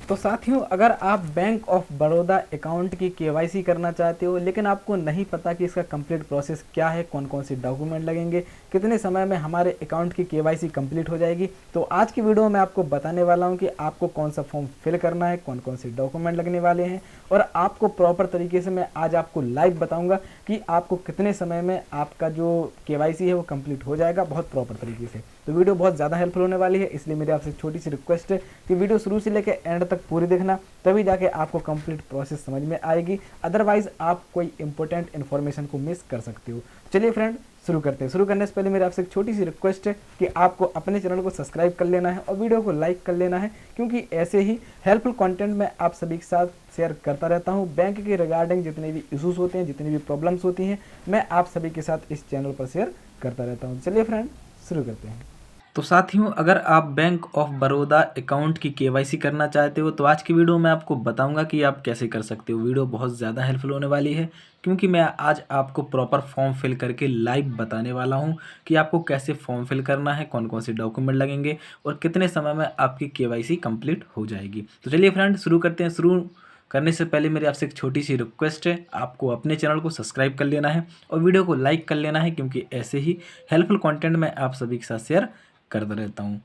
तो साथियों, अगर आप बैंक ऑफ बड़ौदा अकाउंट की केवाईसी करना चाहते हो लेकिन आपको नहीं पता कि इसका कंप्लीट प्रोसेस क्या है, कौन कौन से डॉक्यूमेंट लगेंगे, कितने समय में हमारे अकाउंट की केवाईसी कंप्लीट हो जाएगी, तो आज की वीडियो में आपको बताने वाला हूं कि आपको कौन सा फॉर्म फिल करना है, कौन कौन से डॉक्यूमेंट लगने वाले हैं और आपको प्रॉपर तरीके से मैं आज आपको लाइव बताऊँगा कि आपको कितने समय में आपका जो केवाईसी है वो कंप्लीट हो जाएगा बहुत प्रॉपर तरीके से। तो वीडियो बहुत ज़्यादा हेल्पफुल होने वाली है, इसलिए मेरी आपसे छोटी सी रिक्वेस्ट है कि वीडियो शुरू से लेकर एंड तक पूरी देखना, तभी जाके आपको कंप्लीट प्रोसेस समझ में आएगी। अदरवाइज आप कोई इंपॉर्टेंट इन्फॉर्मेशन को मिस कर सकते हो। चलिए फ्रेंड, शुरू करते हैं। शुरू करने से पहले मेरी आपसे एक छोटी सी रिक्वेस्ट है कि आपको अपने चैनल को सब्सक्राइब कर लेना है और वीडियो को लाइक कर लेना है, क्योंकि ऐसे ही हेल्पफुल कंटेंट मैं आप सभी के साथ शेयर करता रहता हूं। बैंक के रिगार्डिंग जितने भी इशूज़ होते हैं, जितनी भी प्रॉब्लम्स होती हैं, मैं आप सभी के साथ इस चैनल पर शेयर करता रहता हूं। चलिए फ्रेंड, शुरू करते हैं। तो साथियों, अगर आप बैंक ऑफ बड़ौदा अकाउंट की केवाईसी करना चाहते हो तो आज की वीडियो में आपको बताऊंगा कि आप कैसे कर सकते हो। वीडियो बहुत ज़्यादा हेल्पफुल होने वाली है, क्योंकि मैं आज आपको प्रॉपर फॉर्म फिल करके लाइव बताने वाला हूं कि आपको कैसे फॉर्म फिल करना है, कौन कौन से डॉक्यूमेंट लगेंगे और कितने समय में आपकी केवाईसी कंप्लीट हो जाएगी। तो चलिए फ्रेंड, शुरू करते हैं। शुरू करने से पहले मेरी आपसे एक छोटी सी रिक्वेस्ट है, आपको अपने चैनल को सब्सक्राइब कर लेना है और वीडियो को लाइक कर लेना है, क्योंकि ऐसे ही हेल्पफुल कंटेंट मैं आप सभी के साथ शेयर करता रहता हूँ।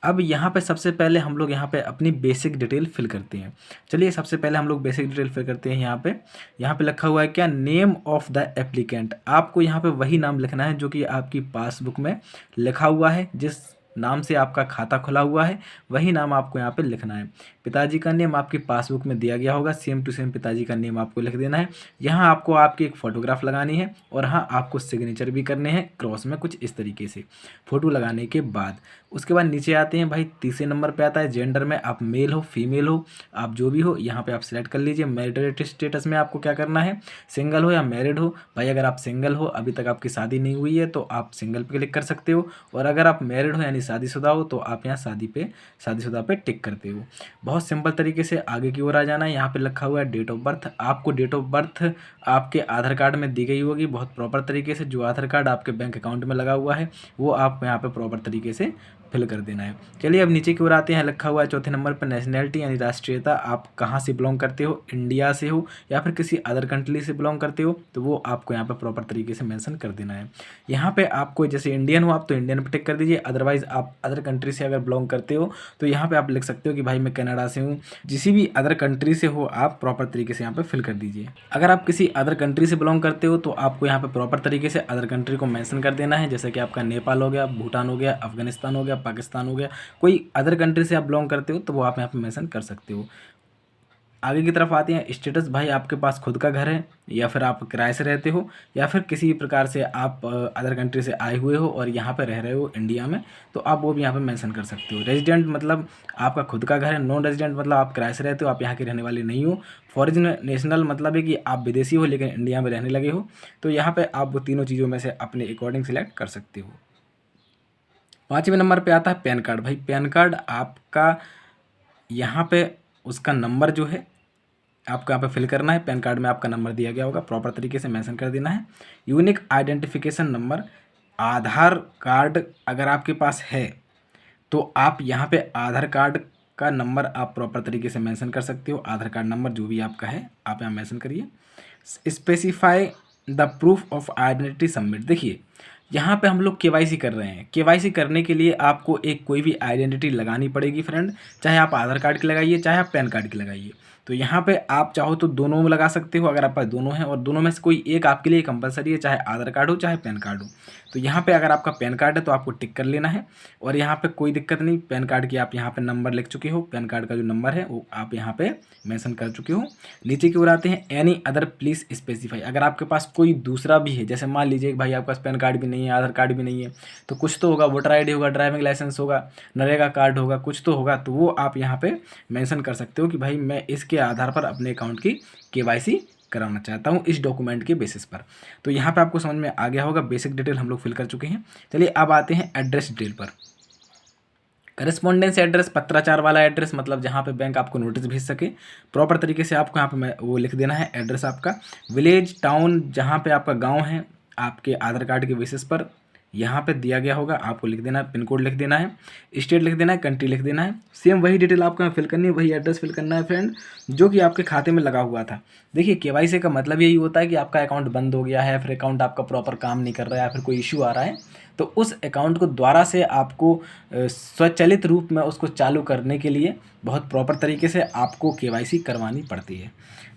अब यहाँ पे सबसे पहले हम लोग यहाँ पे अपनी बेसिक डिटेल फिल करते हैं। चलिए, सबसे पहले हम लोग बेसिक डिटेल फिल करते हैं। यहाँ पे लिखा हुआ है क्या, नेम ऑफ द एप्लीकेंट। आपको यहाँ पे वही नाम लिखना है जो कि आपकी पासबुक में लिखा हुआ है। जिस नाम से आपका खाता खुला हुआ है वही नाम आपको यहाँ पे लिखना है। पिताजी का नेम आपकी पासबुक में दिया गया होगा, सेम टू सेम पिताजी का नेम आपको लिख देना है। यहाँ आपको आपकी एक फ़ोटोग्राफ लगानी है और हाँ, आपको सिग्नेचर भी करने हैं क्रॉस में, कुछ इस तरीके से फ़ोटो लगाने के बाद। उसके बाद नीचे आते हैं भाई, तीसरे नंबर पे आता है जेंडर में, आप मेल हो फीमेल हो, आप जो भी हो यहाँ पे आप सिलेक्ट कर लीजिए। मैरिटल स्टेटस में आपको क्या करना है, सिंगल हो या मैरिड हो। भाई अगर आप सिंगल हो, अभी तक आपकी शादी नहीं हुई है, तो आप सिंगल पे क्लिक कर सकते हो, और अगर आप मैरिड हो यानी शादीशुदा हो तो आप यहाँ शादीशुदा पे टिक करते हो। बहुत सिंपल तरीके से आगे की ओर आ जाना है। यहाँ पे लिखा हुआ है डेट ऑफ बर्थ। आपको डेट ऑफ बर्थ आपके आधार कार्ड में दी गई होगी बहुत प्रॉपर तरीके से। जो आधार कार्ड आपके बैंक अकाउंट में लगा हुआ है वो आपको यहाँ पे प्रॉपर तरीके से फिल कर देना है। चलिए अब नीचे की ओर आते हैं। लिखा हुआ है चौथे नंबर पर नेशनैलिटी यानी राष्ट्रीयता। आप कहाँ से बिलोंग करते हो, इंडिया से हो या फिर किसी अदर कंट्री से बिलोंग करते हो, तो वो आपको यहाँ पे प्रॉपर तरीके से मेंशन कर देना है। यहाँ पे आपको जैसे इंडियन हो आप तो इंडियन पे टिक कर दीजिए। अदरवाइज आप अदर कंट्री से अगर बिलोंग करते हो तो यहाँ पे आप लिख सकते हो कि भाई मैं कनाडा से हूँ। किसी भी अदर कंट्री से हो आप प्रॉपर तरीके से यहाँ पे फिल कर दीजिए। अगर आप किसी अदर कंट्री से बिलोंग करते हो तो आपको यहाँ पे प्रॉपर तरीके से अदर कंट्री को मेंशन कर देना है। जैसे कि आपका नेपाल हो गया, भूटान हो गया, अफगानिस्तान हो गया, पाकिस्तान हो गया। कोई अदर कंट्री से आप बिलोंग करते हो तो वो आप यहाँ पे मेंशन कर सकते हो। आगे की तरफ आते हैं स्टेटस। भाई आपके पास खुद का घर है या फिर आप किराए से रहते हो या फिर किसी प्रकार से आप अदर कंट्री से आए हुए हो और यहाँ पे रह रहे हो इंडिया में, तो आप वो भी यहाँ पे मेंशन कर सकते हो। रेजिडेंट मतलब आपका खुद का घर है। नॉन रेजिडेंट मतलब आप किराए से रहते हो, आप यहाँ के रहने वाले नहीं हो। फॉरेन नेशनल मतलब है कि आप विदेशी हो लेकिन इंडिया में रहने लगे हो। तो यहाँ पर आप वो तीनों चीज़ों में से अपने अकॉर्डिंग सिलेक्ट कर सकते हो। पाँचवें नंबर पे आता है पैन कार्ड। भाई पैन कार्ड आपका यहाँ पे उसका नंबर जो है आपको यहाँ पे फिल करना है। पैन कार्ड में आपका नंबर दिया गया होगा, प्रॉपर तरीके से मेंशन कर देना है। Unique identification number. Aadhaar card अगर आपके पास है तो आप यहाँ पे आधार कार्ड का नंबर आप प्रॉपर तरीके से मेंशन कर सकते हो। आधार कार्ड नंबर जो भी आपका है आप यहाँ मेंशन करिए। Specify the proof of identity submit. देखिए यहाँ पे हम लोग केवाईसी कर रहे हैं। केवाईसी करने के लिए आपको एक कोई भी आइडेंटिटी लगानी पड़ेगी फ्रेंड, चाहे आप आधार कार्ड की लगाइए चाहे आप पैन कार्ड की लगाइए। तो यहाँ पे आप चाहो तो दोनों में लगा सकते हो, अगर आपके पास दोनों हैं, और दोनों में से कोई एक आपके लिए कंपलसरी है, चाहे आधार कार्ड हो चाहे पैन कार्ड हो। तो यहाँ पे अगर आपका पैन कार्ड है तो आपको टिक कर लेना है, और यहाँ पे कोई दिक्कत नहीं। पैन कार्ड की आप यहाँ पे नंबर लिख चुके हो, पैन कार्ड का जो नंबर है वो आप यहाँ पे मेंशन कर चुके हो। नीचे की ओर आते हैं, एनी अदर प्लीज स्पेसिफाई। अगर आपके पास कोई दूसरा भी है, जैसे मान लीजिए भाई आपके पास पैन कार्ड भी नहीं है, आधार कार्ड भी नहीं है, तो कुछ तो होगा, वोटर आईडी होगा, ड्राइविंग लाइसेंस होगा, नरेगा कार्ड होगा, कुछ तो होगा, तो वो आप यहाँ पे मेंशन कर सकते हो कि भाई मैं इसके आधार पर अपने अकाउंट की केवाईसी कराना चाहता हूँ इस डॉक्यूमेंट के बेसिस पर। तो यहाँ पे आपको समझ में आ गया होगा। बेसिक डिटेल हम लोग फिल कर चुके हैं। चलिए अब आते हैं एड्रेस डिटेल पर। करेस्पॉन्डेंस एड्रेस, पत्राचार वाला एड्रेस, मतलब जहाँ पे बैंक आपको नोटिस भेज सके, प्रॉपर तरीके से आपको यहाँ पे मैं वो लिख देना है एड्रेस आपका। विलेज टाउन जहाँ पे आपका गांव है आपके आधार कार्ड के बेसिस पर, यहाँ पे दिया गया होगा, आपको लिख देना है, पिन कोड लिख देना है, स्टेट लिख देना है, कंट्री लिख देना है। सेम वही डिटेल आपको यहाँ फिल करनी है, वही एड्रेस फिल करना है फ्रेंड जो कि आपके खाते में लगा हुआ था। देखिए केवाईसी का मतलब यही होता है कि आपका अकाउंट बंद हो गया है, फिर अकाउंट आपका प्रॉपर काम नहीं कर रहा है, फिर कोई इशू आ रहा है, तो उस अकाउंट को दोबारा से आपको स्वचालित रूप में उसको चालू करने के लिए बहुत प्रॉपर तरीके से आपको केवाईसी करवानी पड़ती है।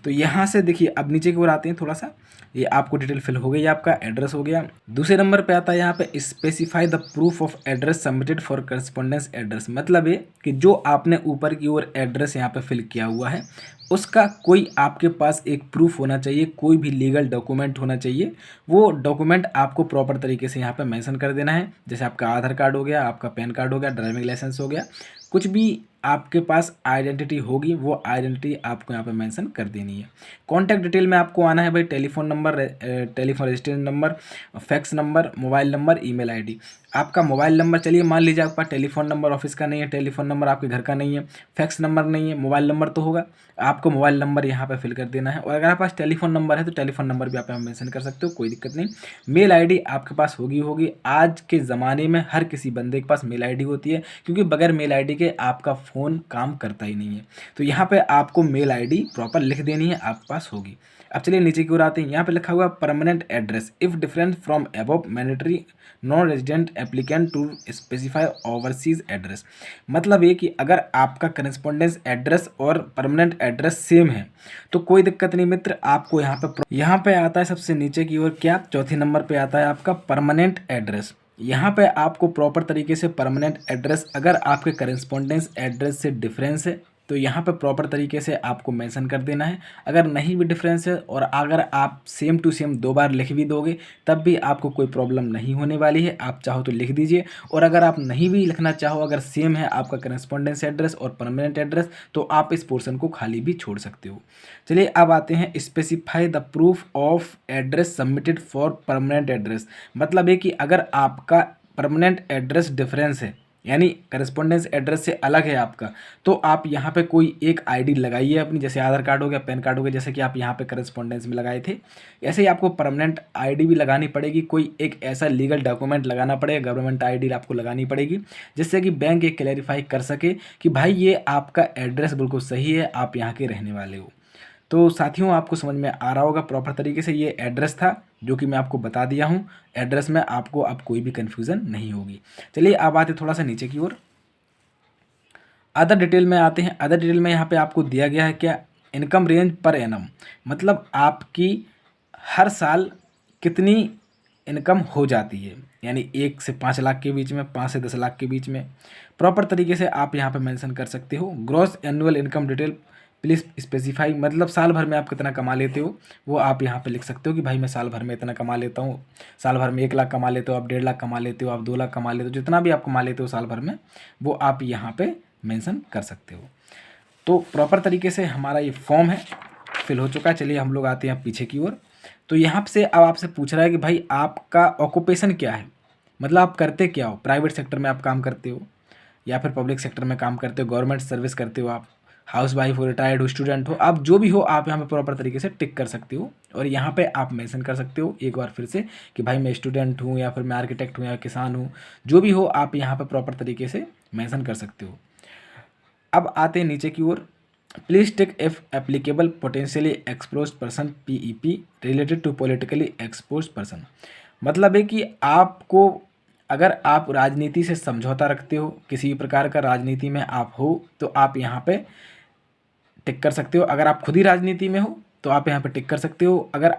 तो यहाँ से देखिए अब नीचे की ओर आते हैं थोड़ा सा, ये आपको डिटेल फिल हो गई, आपका एड्रेस हो गया। दूसरे नंबर पे आता है यहाँ पे specify the proof of address submitted for correspondence address. मतलब ये कि जो आपने ऊपर की ओर एड्रेस यहाँ पे फिल किया हुआ है उसका कोई आपके पास एक प्रूफ होना चाहिए, कोई भी लीगल डॉक्यूमेंट होना चाहिए। वो डॉक्यूमेंट आपको प्रॉपर तरीके से यहाँ पे मेंशन कर देना है, जैसे आपका आधार कार्ड हो गया, आपका पैन कार्ड हो गया, ड्राइविंग लाइसेंस हो गया, कुछ भी आपके पास आइडेंटिटी होगी वो आइडेंटिटी आपको यहाँ पे मेंशन कर देनी है। कॉन्टैक्ट डिटेल में आपको आना है भाई telephone number, telephone registration number, fax number, mobile number, email ID. आपका मोबाइल नंबर, चलिए मान लीजिए आपका टेलीफोन नंबर ऑफिस का नहीं है, टेलीफोन नंबर आपके घर का नहीं है, फैक्स नंबर नहीं है, मोबाइल नंबर तो होगा, आपको मोबाइल नंबर यहाँ पे फिल कर देना है। और अगर आपके पास टेलीफोन नंबर है तो टेलीफोन नंबर भी आप यहाँ मेंशन कर सकते हो, कोई दिक्कत नहीं। मेल आईडी आपके पास होगी। आज के ज़माने में हर किसी बंदे के पास मेल आईडी होती है, क्योंकि बगैर मेल आईडी के आपका फ़ोन काम करता ही नहीं है। तो यहाँ पे आपको मेल आईडी प्रॉपर लिख देनी है, आपके पास होगी। अब चलिए नीचे की ओर आते हैं, यहाँ पे लिखा हुआ permanent address if different from above mandatory non resident applicant to specify overseas address. मतलब ये कि अगर आपका करस्पॉन्डेंस एड्रेस और परमानेंट एड्रेस सेम है तो कोई दिक्कत नहीं मित्र, आपको यहाँ पे आता है सबसे नीचे की ओर क्या, चौथे नंबर पे आता है आपका परमानेंट एड्रेस। यहाँ पे आपको प्रॉपर तरीके से परमानेंट एड्रेस, अगर आपके करस्पॉन्डेंस एड्रेस से डिफरेंस है तो यहाँ पे प्रॉपर तरीके से आपको मेंशन कर देना है। अगर नहीं भी डिफरेंस है और अगर आप सेम टू सेम 2 बार लिख भी दोगे तब भी आपको कोई प्रॉब्लम नहीं होने वाली है, आप चाहो तो लिख दीजिए। और अगर आप नहीं भी लिखना चाहो, अगर सेम है आपका करस्पॉन्डेंस एड्रेस और परमानेंट एड्रेस, तो आप इस पोर्शन को खाली भी छोड़ सकते हो। चलिए अब आते हैं specify the proof of address submitted for permanent address. मतलब है कि अगर आपका परमानेंट एड्रेस डिफरेंस है, यानी करस्पॉन्डेंस एड्रेस से अलग है आपका, तो आप यहाँ पे कोई एक आईडी लगाइए अपनी, जैसे आधार कार्ड हो गया, पैन कार्ड हो गया, जैसे कि आप यहाँ पे करस्पॉन्डेंस में लगाए थे, ऐसे ही आपको परमानेंट आईडी भी लगानी पड़ेगी। कोई एक ऐसा लीगल डॉक्यूमेंट लगाना पड़ेगा, गवर्नमेंट आईडी आपको लगानी पड़ेगी, जिससे कि बैंक ये क्लैरिफाई कर सके कि भाई ये आपका एड्रेस बिल्कुल सही है, आप यहाँ के रहने वाले हो। तो साथियों आपको समझ में आ रहा होगा प्रॉपर तरीके से, ये एड्रेस था जो कि मैं आपको बता दिया हूँ। एड्रेस में आपको अब कोई भी कन्फ्यूज़न नहीं होगी। चलिए अब आते थोड़ा सा नीचे की ओर, अदर डिटेल में आते हैं। अदर डिटेल में यहाँ पे आपको दिया गया है क्या, इनकम रेंज पर एनम। मतलब आपकी हर साल कितनी इनकम हो जाती है, यानी 1 से 5 लाख के बीच में, 5 से 10 लाख के बीच में, प्रॉपर तरीके से आप यहाँ पे मेंशन कर सकते हो। Gross annual income detail please specify, मतलब साल भर में आप कितना कमा लेते हो वो आप यहाँ पे लिख सकते हो कि भाई मैं साल भर में इतना कमा लेता हूँ। साल भर में 1 लाख कमा लेते हो आप, 1.5 लाख कमा लेते हो आप, 2 लाख कमा लेते हो, जितना भी आप कमा लेते हो साल भर में वो आप यहाँ पे मेंशन कर सकते हो। तो प्रॉपर तरीके से हमारा ये फॉर्म है फिल हो चुका है। चलिए हम लोग आते हैं पीछे की ओर। तो यहाँ से अब आपसे पूछ रहा है कि भाई आपका ऑक्यूपेशन क्या है, मतलब आप करते क्या हो, प्राइवेट सेक्टर में आप काम करते हो या फिर पब्लिक सेक्टर में काम करते हो, गवर्नमेंट सर्विस करते हो आप, हाउस वाइफ हो, रिटायर्ड हो, स्टूडेंट हो, आप जो भी हो आप यहाँ पे प्रॉपर तरीके से टिक कर सकते हो। और यहाँ पे आप मेंशन कर सकते हो एक बार फिर से कि भाई मैं स्टूडेंट हूँ या फिर मैं आर्किटेक्ट हूँ या किसान हूँ, जो भी हो आप यहाँ पे प्रॉपर तरीके से मेंशन कर सकते हो। अब आते हैं नीचे की ओर, please take if applicable potentially expose person PEP related to politically expose person. मतलब है कि आपको, अगर आप राजनीति से समझौता रखते हो, किसी भी प्रकार का राजनीति में आप हो तो आप यहाँ पे टिक कर सकते हो। अगर आप खुद ही राजनीति में हो तो आप यहाँ पे टिक कर सकते हो। अगर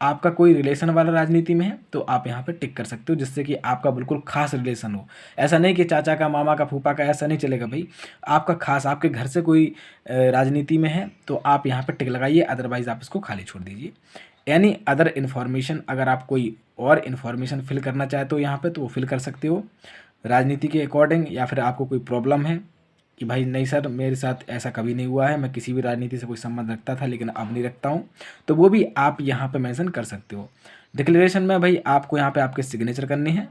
आपका कोई रिलेशन वाला राजनीति में है तो आप यहाँ पे टिक कर सकते हो, जिससे कि आपका बिल्कुल खास रिलेशन हो। ऐसा नहीं कि चाचा का, मामा का, फूफा का, ऐसा नहीं चलेगा भाई। आपका खास, आपके घर से कोई राजनीति में है तो आप यहाँ पे टिक लगाइए, अदरवाइज़ आप इसको खाली छोड़ दीजिए। यानी अदर इन्फॉर्मेशन, अगर आप कोई और इन्फॉर्मेशन फिल करना चाहते हो यहाँ पे तो वो फिल कर सकते हो राजनीति के अकॉर्डिंग। या फिर आपको कोई प्रॉब्लम है कि भाई नहीं सर मेरे साथ ऐसा कभी नहीं हुआ है, मैं किसी भी राजनीति से कोई संबंध रखता था लेकिन अब नहीं रखता हूँ, तो वो भी आप यहाँ पे मेंशन कर सकते हो। डिक्लेरेशन में भाई आपको यहाँ पे आपके सिग्नेचर करनी है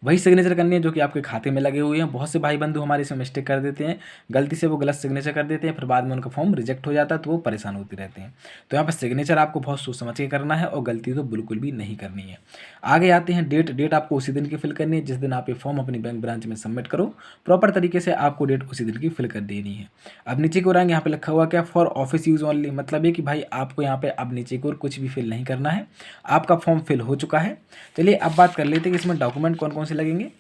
वही सिग्नेचर करनी है जो कि आपके खाते में लगे हुए हैं। बहुत से भाई बंधु हमारे इसमें मिस्टेक कर देते हैं, गलती से वो गलत सिग्नेचर कर देते हैं, फिर बाद में उनका फॉर्म रिजेक्ट हो जाता है, तो वो परेशान होते रहते हैं। तो यहाँ पर सिग्नेचर आपको बहुत सोच समझ के करना है और गलती तो बिल्कुल भी नहीं करनी है। आगे आते हैं डेट आपको उसी दिन की फिल करनी है जिस दिन आप ये फॉर्म अपनी बैंक ब्रांच में सबमिट करो। प्रॉपर तरीके से आपको डेट उसी दिन की फिल कर देनी है। अब नीचे की ओर आएंगे, यहाँ पे लिखा हुआ क्या, फॉर ऑफिस यूज़ ओनली, मतलब ये कि भाई आपको यहाँ पे अब नीचे की ओर कुछ भी फिल नहीं करना है, आपका फॉर्म फिल हो चुका है। चलिए अब बात कर लेते हैं कि इसमें डॉक्यूमेंट कौन कौन से लगेंगे।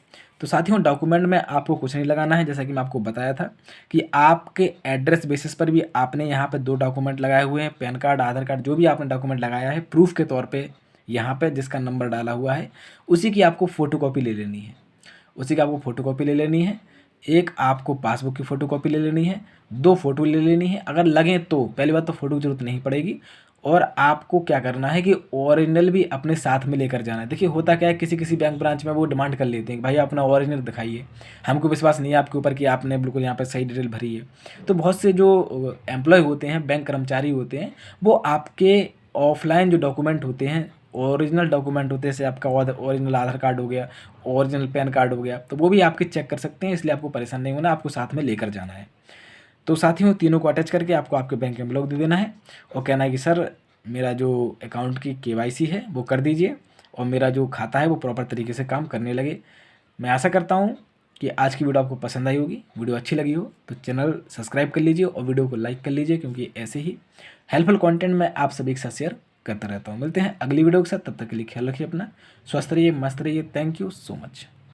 तो साथियों डॉक्यूमेंट में आपको कुछ नहीं लगाना है, जैसा कि मैं आपको बताया था कि आपके एड्रेस बेसिस पर भी आपने यहाँ पे 2 डॉक्यूमेंट लगाए हुए हैं, पैन कार्ड, आधार कार्ड, जो भी आपने डॉक्यूमेंट लगाया है प्रूफ के तौर पे, यहाँ पे जिसका नंबर डाला हुआ है उसी की आपको फ़ोटोकॉपी ले लेनी है। उसी की आपको फ़ोटोकॉपी ले लेनी है। एक आपको पासबुक की फ़ोटोकॉपी ले लेनी है, 2 फ़ोटो ले लेनी है। अगर लगें तो पहली बात तो फ़ोटो की ज़रूरत नहीं पड़ेगी। और आपको क्या करना है कि ओरिजिनल भी अपने साथ में लेकर जाना है। देखिए होता क्या है, किसी किसी बैंक ब्रांच में वो डिमांड कर लेते हैं कि भाई अपना ओरिजिनल दिखाइए, हमको विश्वास नहीं है आपके ऊपर कि आपने बिल्कुल यहाँ पर सही डिटेल भरी है। तो बहुत से जो एम्प्लॉय होते हैं, बैंक कर्मचारी होते हैं, वो आपके ऑफलाइन जो डॉक्यूमेंट होते हैं, ओरिजिनल डॉक्यूमेंट होते हैं, जैसे आपका ओरिजिनल आधार कार्ड हो गया, ओरिजिनल पैन कार्ड हो गया, तो वो भी आपके चेक कर सकते हैं। इसलिए आपको परेशान नहीं होना, आपको साथ में लेकर जाना है। तो साथियों तीनों को अटैच करके आपको आपके बैंक में ब्लॉक दे देना है और कहना है कि सर मेरा जो अकाउंट की केवाईसी है वो कर दीजिए और मेरा जो खाता है वो प्रॉपर तरीके से काम करने लगे। मैं आशा करता हूँ कि आज की वीडियो आपको पसंद आई होगी। वीडियो अच्छी लगी हो तो चैनल सब्सक्राइब कर लीजिए और वीडियो को लाइक कर लीजिए, क्योंकि ऐसे ही हेल्पफुल कंटेंट मैं आप सभी के साथ शेयर करता रहता हूँ। मिलते हैं अगली वीडियो के साथ, तब तक के लिए ख्याल रखिए अपना, स्वस्थ रहिए, मस्त रहिए। Thank you so much.